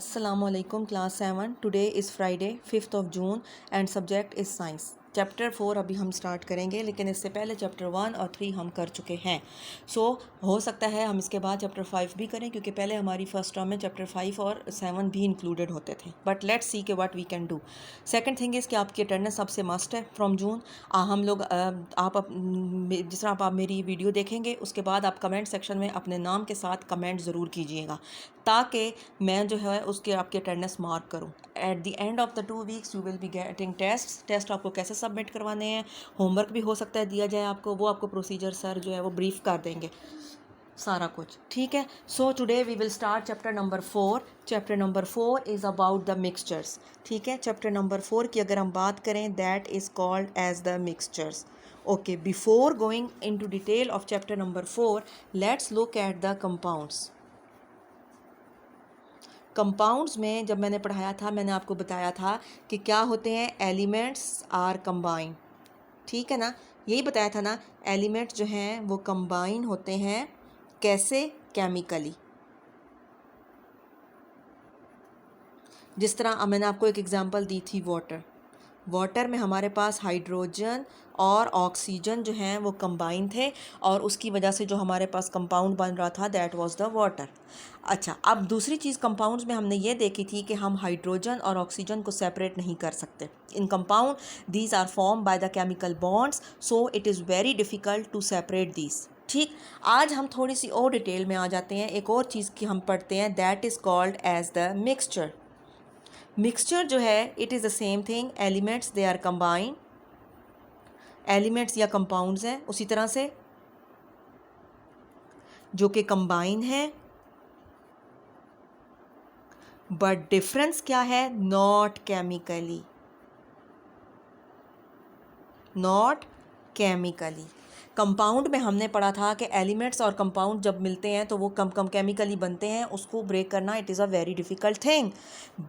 Assalamualaikum class 7. Today is Friday 5th of June and subject is science. Chapter 4 अभी हम start करेंगे, लेकिन इससे पहले चैप्टर 1 और 3 हम कर चुके हैं। हो सकता है हम इसके बाद चैप्टर 5 भी करें, क्योंकि पहले हमारी फर्स्ट टर्म में चैप्टर 5 और 7 भी इंक्लूडेड होते थे। बट लेट्स सी के what we can do. Second thing is कि आपकी अटेंडेंस सबसे मस्ट है फ्रॉम जून। हम लोग जिस तरह आप मेरी वीडियो देखेंगे उसके बाद आप कमेंट सेक्शन में अपने नाम के साथ कमेंट ज़रूर कीजिएगा, ताकि मैं जो है उसके आपकी अटेंडेंस मार्क करूं। At the end of the 2 weeks you will be getting test आपको कैसे सबमिट करवाने हैं, होमवर्क भी हो सकता है दिया जाए आपको, वो आपको प्रोसीजर सर जो है वो ब्रीफ कर देंगे सारा कुछ, ठीक है। So today we will start chapter number 4। Chapter number 4 is about the mixtures, ठीक है। चैप्टर नंबर 4 की अगर हम बात करें, that is called as the mixtures. Okay, before going into detail of chapter number 4, let's look at the compounds. Compounds में जब मैंने पढ़ाया था, मैंने आपको बताया था कि क्या होते हैं, एलिमेंट्स आर कंबाइन, ठीक है ना। यही बताया था ना, एलिमेंट्स जो हैं वो कंबाइन होते हैं। कैसे? केमिकली। जिस तरह मैंने आपको एक एग्जांपल दी थी, वाटर में हमारे पास हाइड्रोजन और ऑक्सीजन जो हैं वो कंबाइन थे, और उसकी वजह से जो हमारे पास कंपाउंड बन रहा था, दैट वाज द वाटर। अच्छा, अब दूसरी चीज़ कंपाउंड्स में हमने ये देखी थी कि हम हाइड्रोजन और ऑक्सीजन को सेपरेट नहीं कर सकते इन compound. These are form by the chemical bonds, so it is very difficult to separate these, ठीक। आज हम थोड़ी सी और डिटेल में आ जाते हैं। एक और चीज़ की हम पढ़ते हैं, that is called as the mixture. Mixture जो है, it is the same thing. Elements they are combine, elements या कंपाउंड्स हैं उसी तरह से जो कि कंबाइन है, बट डिफरेंस क्या है? Not chemically, not chemically. Compound में हमने पढ़ा था कि एलिमेंट्स और कंपाउंड जब मिलते हैं तो वो कम केमिकली बनते हैं, उसको ब्रेक करना it is a very difficult thing.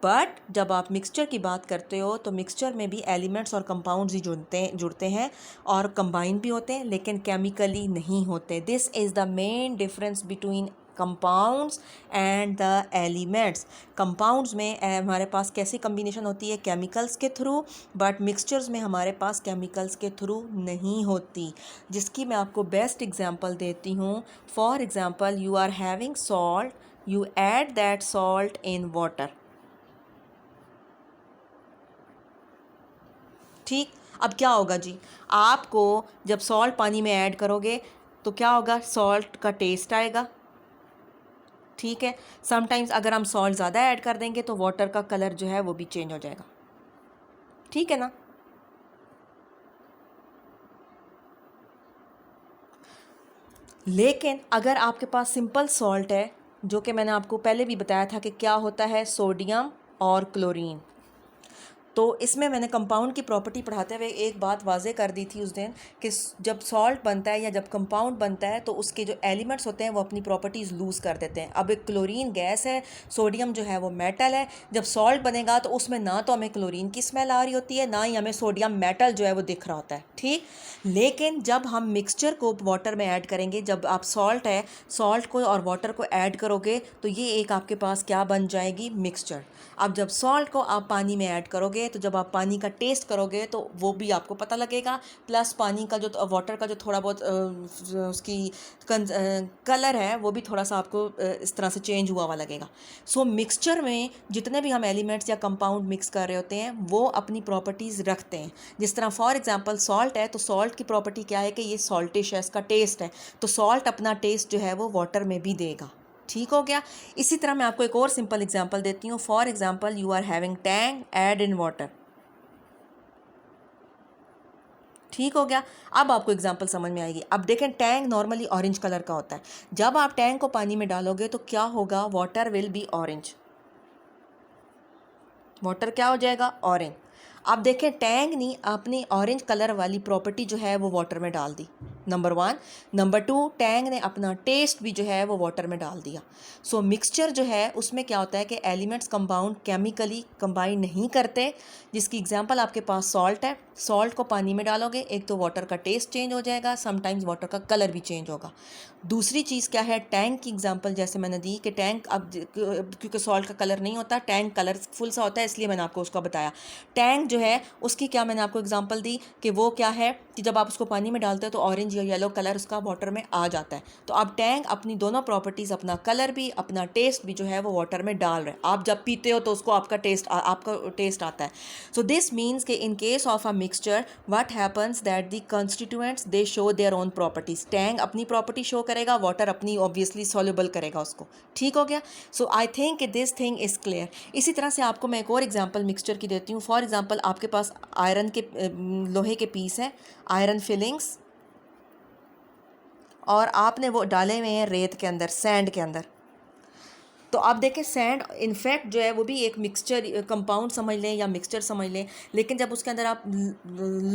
But जब आप मिक्सचर की बात करते हो तो मिक्सचर में भी एलिमेंट्स और कंपाउंड्स ही जुड़ते हैं और कंबाइन भी होते हैं, लेकिन केमिकली नहीं होते। This is the main difference between compounds and the elements. Compounds में हमारे पास कैसी कम्बिनेशन होती है? केमिकल्स के थ्रू, बट मिक्सचर्स में हमारे पास केमिकल्स के थ्रू नहीं होती, जिसकी मैं आपको बेस्ट एग्जांपल देती हूँ। For example, you are having salt, you add that salt in water, ठीक। अब क्या होगा जी, आपको जब सॉल्ट पानी में ऐड करोगे तो क्या होगा? सॉल्ट का टेस्ट आएगा, ठीक है। समटाइम्स अगर हम सॉल्ट ज़्यादा ऐड कर देंगे तो वाटर का कलर जो है वो भी चेंज हो जाएगा, ठीक है ना। लेकिन अगर आपके पास सिंपल सॉल्ट है, जो कि मैंने आपको पहले भी बताया था कि क्या होता है, सोडियम और क्लोरीन, तो इसमें मैंने कंपाउंड की प्रॉपर्टी पढ़ाते हुए एक बात वाजे कर दी थी उस दिन कि जब सॉल्ट बनता है या जब कंपाउंड बनता है तो उसके जो एलिमेंट्स होते हैं वो अपनी प्रॉपर्टीज़ लूज़ कर देते हैं। अब एक क्लोरीन गैस है, सोडियम जो है वो मेटल है। जब सॉल्ट बनेगा तो उसमें ना तो हमें क्लोरीन की स्मेल आ रही होती है, ना ही हमें सोडियम मेटल जो है वो दिख रहा होता है, ठीक। लेकिन जब हम मिक्सचर को वाटर में ऐड करेंगे, जब आप सॉल्ट को और वाटर को ऐड करोगे तो ये एक आपके पास क्या बन जाएगी? मिक्सचर। अब जब सॉल्ट को आप पानी में ऐड करोगे तो जब आप पानी का टेस्ट करोगे तो वो भी आपको पता लगेगा, प्लस पानी का जो वाटर का जो थोड़ा बहुत उसकी कलर है वो भी थोड़ा सा आपको इस तरह से चेंज हुआ लगेगा। सो मिक्सचर में जितने भी हम एलिमेंट्स या कंपाउंड मिक्स कर रहे होते हैं वो अपनी प्रॉपर्टीज़ रखते हैं। जिस तरह फॉर एग्जांपल सॉल्ट है, तो सॉल्ट की प्रॉपर्टी क्या है कि ये सॉल्टिश है, इसका टेस्ट है, तो सॉल्ट अपना टेस्ट जो है वो वाटर में भी देगा, ठीक हो गया। इसी तरह मैं आपको एक और सिंपल एग्जांपल देती हूँ। For example, you are having Tang add in water, ठीक हो गया। अब आपको एग्जांपल समझ में आएगी। अब देखें, टैंग नॉर्मली ऑरेंज कलर का होता है। जब आप टैंग को पानी में डालोगे तो क्या होगा? Water will be orange, water क्या हो जाएगा? ऑरेंज। आप देखें टैंग ने अपनी ऑरेंज कलर वाली प्रॉपर्टी जो है वो वाटर में डाल दी, नंबर 1। नंबर 2, टैंग ने अपना टेस्ट भी जो है वो वाटर में डाल दिया। सो मिक्सचर जो है उसमें क्या होता है कि एलिमेंट्स कंपाउंड केमिकली कंबाइन नहीं करते, जिसकी एग्जांपल आपके पास सॉल्ट है। सॉल्ट को पानी में डालोगे, एक तो वाटर का टेस्ट चेंज हो जाएगा, समटाइम्स वाटर का कलर भी चेंज होगा। दूसरी चीज़ क्या है, टैंक की एग्जांपल जैसे मैंने दी कि टैंक अब क्योंकि सॉल्ट का कलर नहीं होता, टैंक कलरफुल सा होता है, इसलिए मैंने आपको उसका बताया। टैंक जो है उसकी क्या मैंने आपको एग्जांपल दी कि वो क्या है कि जब आप उसको पानी में डालते हो तो ऑरेंज या येलो कलर उसका वाटर में आ जाता है। तो अब टैंक अपनी दोनों प्रॉपर्टीज़, अपना कलर भी अपना टेस्ट भी जो है वो वाटर में डाल रहे हैं। आप जब पीते हो तो उसको आपका टेस्ट आता है। सो दिस मीन्स कि in case of a mixture what happens that the constituents they show their own properties. Tank अपनी प्रॉपर्टी शो करेगा, वाटर अपनी ऑब्वियसली सॉल्युबल करेगा उसको। ठीक हो गया। So I think this thing is clear. इसी तरह से आपको मैं एक और एग्जांपल मिक्सचर की देती हूँ। फॉर एग्जांपल आपके पास आयरन के लोहे के पीस हैं, आयरन फिलिंग्स, और आपने वो डाले हुए हैं रेत के अंदर, सैंड के अंदर। तो आप देखें सैंड इनफैक्ट जो है वो भी एक मिक्सचर कंपाउंड समझ लें या मिक्सचर समझ लें, लेकिन जब उसके अंदर आप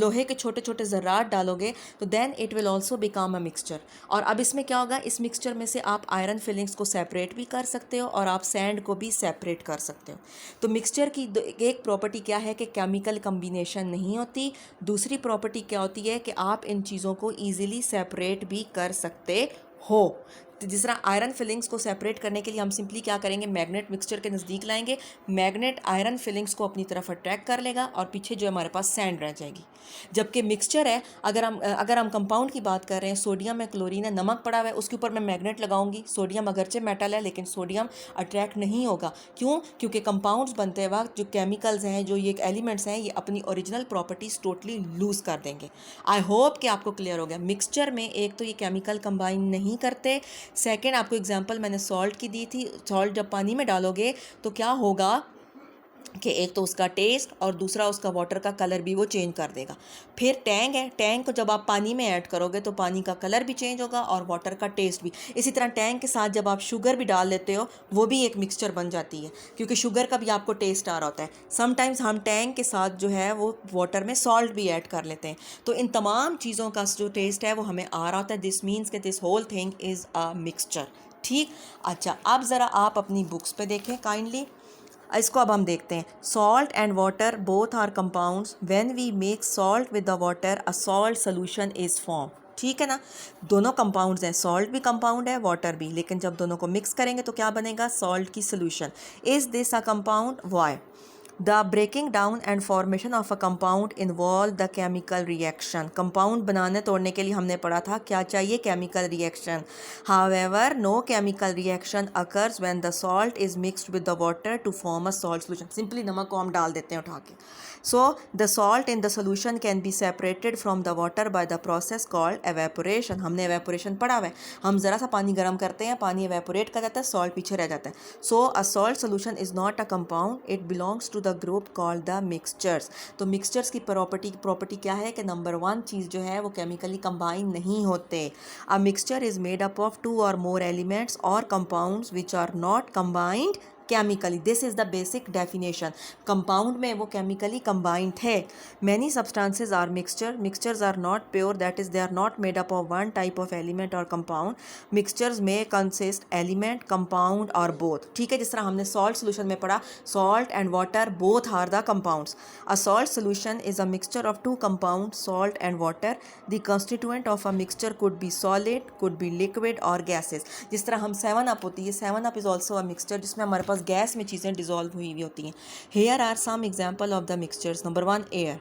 लोहे के छोटे छोटे ज़र्रात डालोगे तो then it will also become a mixture. और अब इसमें क्या होगा, इस मिक्सचर में से आप आयरन फिलिंग्स को सेपरेट भी कर सकते हो और आप सैंड को भी सेपरेट कर सकते हो। तो मिक्सचर की एक प्रॉपर्टी क्या है कि केमिकल कम्बिनेशन नहीं होती। दूसरी प्रॉपर्टी क्या होती है कि आप इन चीज़ों को ईजिली सेपरेट भी कर सकते हो। तो जिस तरह आयरन फिलिंग्स को सेपरेट करने के लिए हम सिंपली क्या करेंगे, मैग्नेट मिक्सचर के नज़दीक लाएंगे, मैग्नेट आयरन फिलिंग्स को अपनी तरफ अट्रैक्ट कर लेगा और पीछे जो हमारे पास सैंड रह जाएगी। जबकि मिक्सचर है, अगर हम कंपाउंड की बात कर रहे हैं, सोडियम है, क्लोरीन है, नमक पड़ा हुआ है, उसके ऊपर मैं मैग्नेट लगाऊंगी। सोडियम अगरचे मेटल है लेकिन सोडियम अट्रैक्ट नहीं होगा। क्यों? क्योंकि कंपाउंड्स बनते वक्त जो केमिकल्स हैं, जो ये एलिमेंट्स हैं, ये अपनी ओरिजिनल प्रॉपर्टीज टोटली लूज़ कर देंगे। आई होप कि आपको क्लियर हो गया। मिक्सचर में एक तो ये केमिकल कंबाइन नहीं करते, सेकेंड आपको एग्जांपल मैंने सॉल्ट की दी थी। सॉल्ट जब पानी में डालोगे तो क्या होगा कि एक तो उसका टेस्ट और दूसरा उसका वाटर का कलर भी वो चेंज कर देगा। फिर टैंक है, टैंक को जब आप पानी में ऐड करोगे तो पानी का कलर भी चेंज होगा और वाटर का टेस्ट भी। इसी तरह टैंक के साथ जब आप शुगर भी डाल लेते हो वो भी एक मिक्सचर बन जाती है, क्योंकि शुगर का भी आपको टेस्ट आ रहा होता है। समटाइम्स हम टैंक के साथ जो है वो वाटर में सॉल्ट भी ऐड कर लेते हैं। तो इन तमाम चीज़ों का जो टेस्ट है वो हमें आ रहा होता है। दिस मीन्स कि this whole thing is a mixture. ठीक। अच्छा, अब ज़रा आप अपनी बुक्स पे देखें काइंडली। इसको अब हम देखते हैं। Salt and water both are compounds. When we make salt with the water a salt solution is form. ठीक है ना, दोनों कंपाउंड्स हैं, सॉल्ट भी कंपाउंड है, वाटर भी, लेकिन जब दोनों को मिक्स करेंगे तो क्या बनेगा, सॉल्ट की solution. Is this a compound? Why? The breaking down and formation of a compound involve the chemical reaction. Compound बनाने तोड़ने के लिए हमने पढ़ा था क्या चाहिए, chemical reaction. However, no chemical reaction occurs when the salt is mixed with the water to form a salt solution. Simply नमक को हम डाल देते हैं उठा के. So the salt in the solution can be separated from the water by the process called evaporation. हमने evaporation पढ़ा हुआ है। हम ज़रा सा पानी गर्म करते हैं, पानी evaporate कर जाता है, salt पीछे रह जाता है. So a salt solution is not a compound. It belongs to the group called the mixtures. तो mixtures की प्रॉपर्टी क्या है कि नंबर 1 चीज़ जो है वो केमिकली कंबाइन नहीं होते. A mixture is made up of 2 or more elements or compounds which are not combined chemically. This is the basic definition. Compound में वो केमिकली कंबाइंड थे. Many substances are mixture. Mixtures are not pure, that is they are not made up of one type of element और compound. Mixtures में consist element, compound और both. ठीक है, जिस तरह हमने सॉल्ट सोल्यूशन में पढ़ा, salt and water both are the compounds. A salt solution is a mixture of 2 compound, salt and water. The constituent of a mixture could be solid, could be liquid और gases. जिस तरह हम 7 up होती है, 7 up is also a mixture जिसमें हमारे पास gas में चीज़ें डिजॉल्व हुई हुई होती हैं. Here are some example of the mixtures. Number 1, air.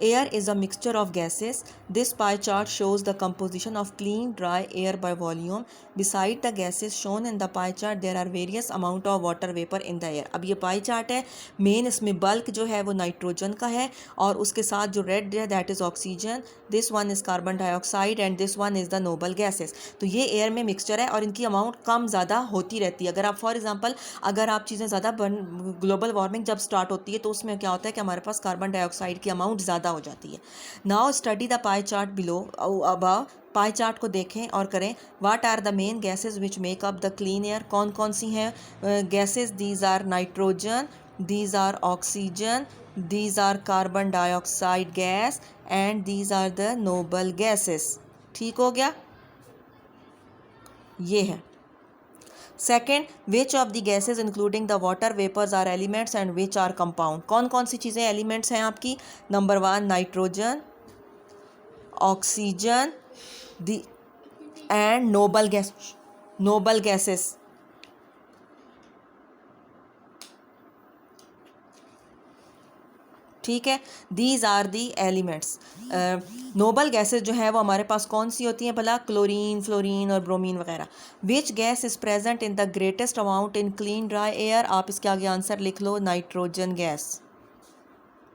Air is a mixture of gases. This pie chart shows the composition of clean, dry air by volume. Beside the gases shown in the pie chart, there are various amount of water vapor in the air. अब ये pie chart है, main इसमें bulk जो है वो nitrogen का है और उसके साथ जो रेड है that is oxygen, this one is carbon dioxide and this one is the noble gases. तो ये एयर में मिक्सचर है और इनकी अमाउंट कम ज़्यादा होती रहती है. अगर आप फॉर एग्जांपल अगर आप चीज़ें ज़्यादा ग्लोबल वार्मिंग जब स्टार्ट होती है तो उसमें क्या होता है कि हमारे पास कार्बन डाइऑक्साइड की अमाउंट ज़्यादा हो जाती है. Now study the pie chart below above. Pie chart को देखें और करें. What are the main gases which make up the clean air. कौन कौन सी हैं gases? These are nitrogen, these are oxygen, these are carbon dioxide gas and these are the noble gases। ठीक हो गया, ये है। Second, which of the gases including the water vapours are elements and which are compound. कौन कौन सी चीज़ें elements हैं आपकी? Number 1 nitrogen, oxygen, the and noble gases. ठीक है, these are the elements. Noble gases जो है वो हमारे पास कौन सी होती हैं भला? क्लोरीन, फ्लोरीन और ब्रोमीन वगैरह। Which gas is present in the greatest amount in clean dry air? आप इसके आगे आंसर लिख लो, नाइट्रोजन गैस।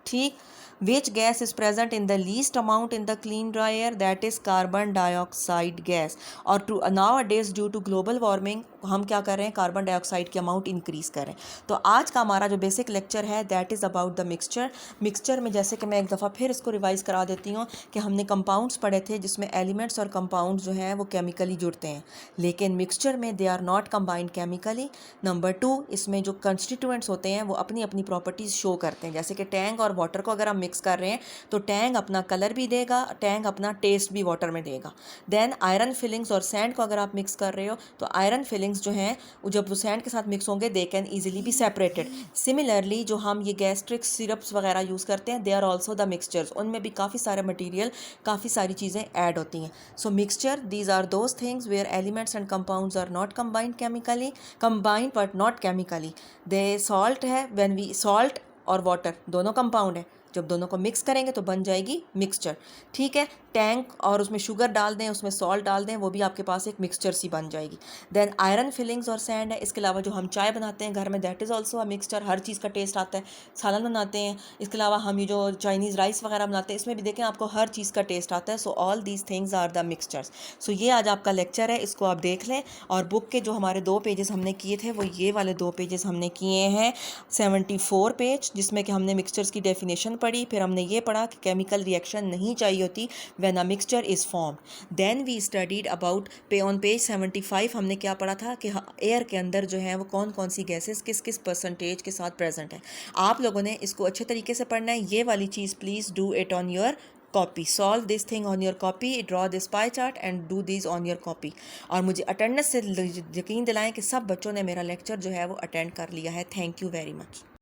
ठीक। Which gas is present in the least amount in the clean dry air? That is carbon dioxide gas. और to nowadays due to global warming हम क्या कर रहे हैं? कार्बन डाइऑक्साइड की अमाउंट इंक्रीज कर रहे हैं। तो आज का हमारा जो बेसिक लेक्चर है that is about the mixture. Mixture में जैसे कि मैं एक दफ़ा फिर इसको रिवाइज करा देती हूँ कि हमने कंपाउंड्स पढ़े थे जिसमें एलिमेंट्स और कंपाउंड्स जो हैं वो केमिकली जुड़ते हैं, लेकिन मिक्सचर में they are not combined chemically. Number 2, इसमें जो कंस्टिट्यूएंट्स होते हैं वो अपनी अपनी प्रॉपर्टीज़ शो करते हैं। जैसे कि टैंग और वाटर को अगर हम मिक्स कर रहे हैं तो टैंग अपना कलर भी देगा, टैंग अपना टेस्ट भी वाटर में देगा। देन आयरन फिलिंग्स और सैंड को अगर आप मिक्स कर रहे हो तो आयरन फिलिंग्स जो हैं जब वो सैंड के साथ मिक्स होंगे they can easily be separated. Similarly जो हम ये गैस्ट्रिक सिरप्स वगैरह यूज़ करते हैं they are also the mixtures, उनमें भी काफ़ी सारे मटीरियल, काफ़ी सारी चीज़ें ऐड होती हैं। So mixture, these are those things where elements and compounds are not combined chemically, combined but not chemically. They salt है, व्हेन वी सॉल्ट और वाटर दोनों कंपाउंड है, जब दोनों को मिक्स करेंगे तो बन जाएगी मिक्सचर। ठीक है, टैंक और उसमें शुगर डाल दें, उसमें सॉल्ट डाल दें, वो भी आपके पास एक मिक्सचर सी बन जाएगी। देन आयरन फिलिंग्स और सैंड है। इसके अलावा जो हम चाय बनाते हैं घर में that is also a mixture, हर चीज़ का टेस्ट आता है। सालन बनाते हैं, इसके अलावा हम ये जो चाइनीज़ राइस वगैरह बनाते हैं इसमें भी देखें आपको हर चीज़ का टेस्ट आता है। So all these things are the mixtures. So ये आज आपका लेक्चर है, इसको आप देख लें। और बुक के जो हमारे 2 पेजेस हमने किए थे वो ये वाले 2 पेजेस हमने किए हैं, 74 पेज, जिसमें कि हमने मिक्सचर्स की डेफिनेशन पढ़ी, फिर हमने ये पढ़ा कि केमिकल रिएक्शन नहीं चाहिए होती when a mixture is formed. Then we studied about on page 75 हमने क्या पढ़ा था कि एयर के अंदर जो है वो कौन कौन सी गैसेस किस किस परसेंटेज के साथ प्रेजेंट है। आप लोगों ने इसको अच्छे तरीके से पढ़ना है। ये वाली चीज़ please do it on your copy, solve this thing on your copy, draw this pie chart and do this on your copy. और मुझे अटेंडेंस से यकीन दिलाएं कि सब बच्चों ने मेरा लेक्चर जो है वो अटेंड कर लिया है। Thank you very much.